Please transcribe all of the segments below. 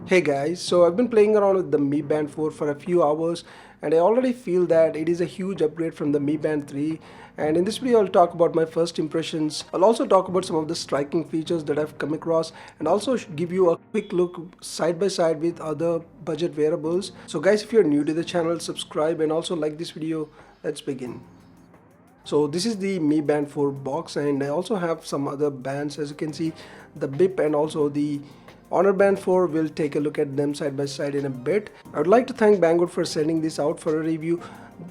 Hey guys, so I've been playing around with the Mi Band 4 for a few hours and I already feel that it is a huge upgrade from the Mi Band 3, and in this video I'll talk about my first impressions. I'll also talk about some of the striking features that I've come across and also give you a quick look side by side with other budget wearables. So guys, if you're new to the channel, subscribe and also like this video. Let's begin. So this is the Mi Band 4 box, and I also have some other bands. As you can see, the BIP and also the Honor Band 4. We'll take a look at them side by side in a bit. I would like to thank Banggood for sending this out for a review.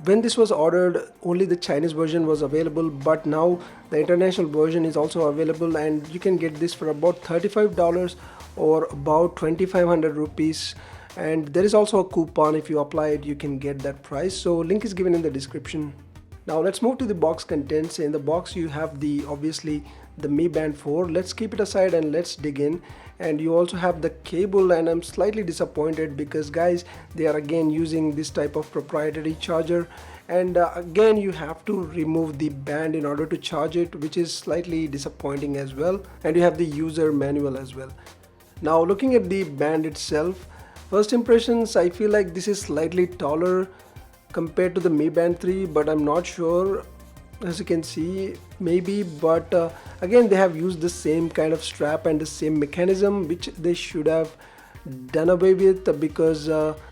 When this was ordered, only the Chinese version was available, but now the international version is also available and you can get this for about $35 or about 2500 rupees. And there is also a coupon. If you apply it, you can get that price. So link is given in the description. Now let's move to the box contents. In the box you have obviously the Mi Band 4. Let's keep it aside and let's dig in. And you also have the cable, and I'm slightly disappointed because guys, they are again using this type of proprietary charger, and again you have to remove the band in order to charge it, which is slightly disappointing as well. And you have the user manual as well. Now looking at the band itself, first impressions, I feel like this is slightly taller compared to the Mi Band 3, but I'm not sure. As you can see, maybe, but again they have used the same kind of strap and the same mechanism, which they should have done away with, because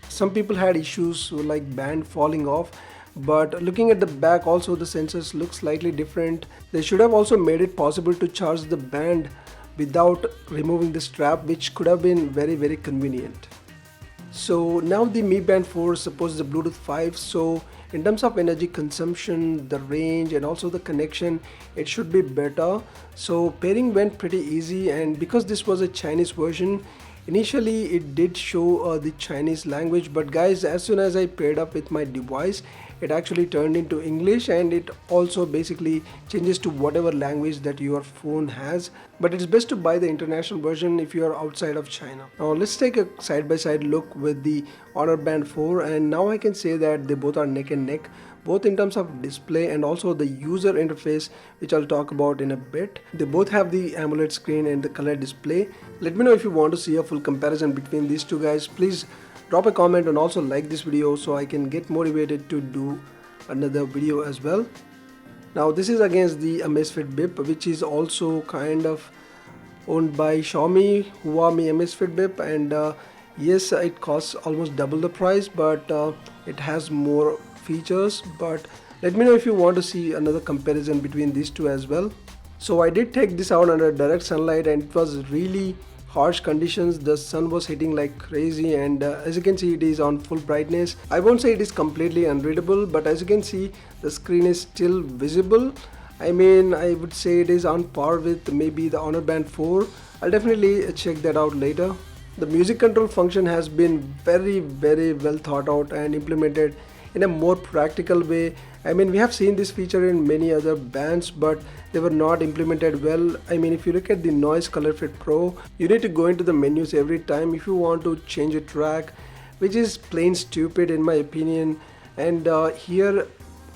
some people had issues like band falling off. But looking at the back also, the sensors look slightly different. They should have also made it possible to charge the band without removing the strap, which could have been very convenient. So now the Mi Band 4 supports the Bluetooth 5, so in terms of energy consumption, the range and also the connection, it should be better. So pairing went pretty easy, and because this was a Chinese version, initially it did show the Chinese language, but guys, as soon as I paired up with my device, it actually turned into English, and it also basically changes to whatever language that your phone has. But it's best to buy the international version if you are outside of China. Now let's take a side-by-side look with the Honor Band 4, and now I can say that they both are neck and neck, both in terms of display and also the user interface, which I'll talk about in a bit. They both have the AMOLED screen and the color display. Let me know if you want to see a full comparison between these two guys. Please drop a comment and also like this video so I can get motivated to do another video as well. Now this is against the Amazfit BIP, which is also kind of owned by Xiaomi, Huami Amazfit BIP, and yes, it costs almost double the price, but it has more features. But let me know if you want to see another comparison between these two as well. So I did take this out under direct sunlight, and it was really harsh conditions. The sun was hitting like crazy, and as you can see, it is on full brightness. I won't say it is completely unreadable, but as you can see, the screen is still visible. I mean, I would say it is on par with maybe the Honor Band 4. I'll definitely check that out later. The music control function has been very well thought out and implemented in a more practical way. I mean, we have seen this feature in many other bands, but they were not implemented well. I mean, if you look at the Noise Color Fit Pro, you need to go into the menus every time if you want to change a track, which is plain stupid in my opinion. And here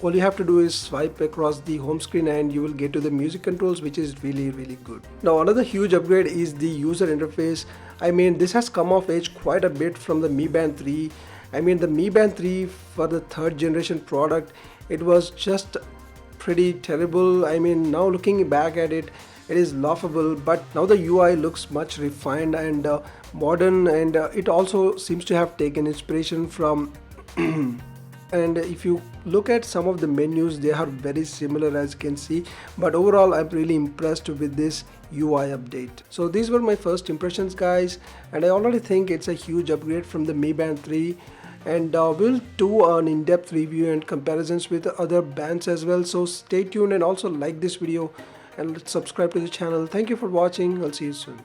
all you have to do is swipe across the home screen and you will get to the music controls, which is really good. Now another huge upgrade is the user interface. I mean, this has come of age quite a bit from the Mi Band 3. I mean, the Mi Band 3 for the third generation product, it was just pretty terrible. I mean, now looking back at it, it is laughable, but now the UI looks much refined and modern, and it also seems to have taken inspiration from and if you look at some of the menus, they are very similar, as you can see. But overall, I'm really impressed with this UI update. So these were my first impressions, guys, and I already think it's a huge upgrade from the Mi Band 3. And we'll do an in-depth review and comparisons with other bands as well. So stay tuned and also like this video and subscribe to the channel. Thank you for watching. I'll see you soon.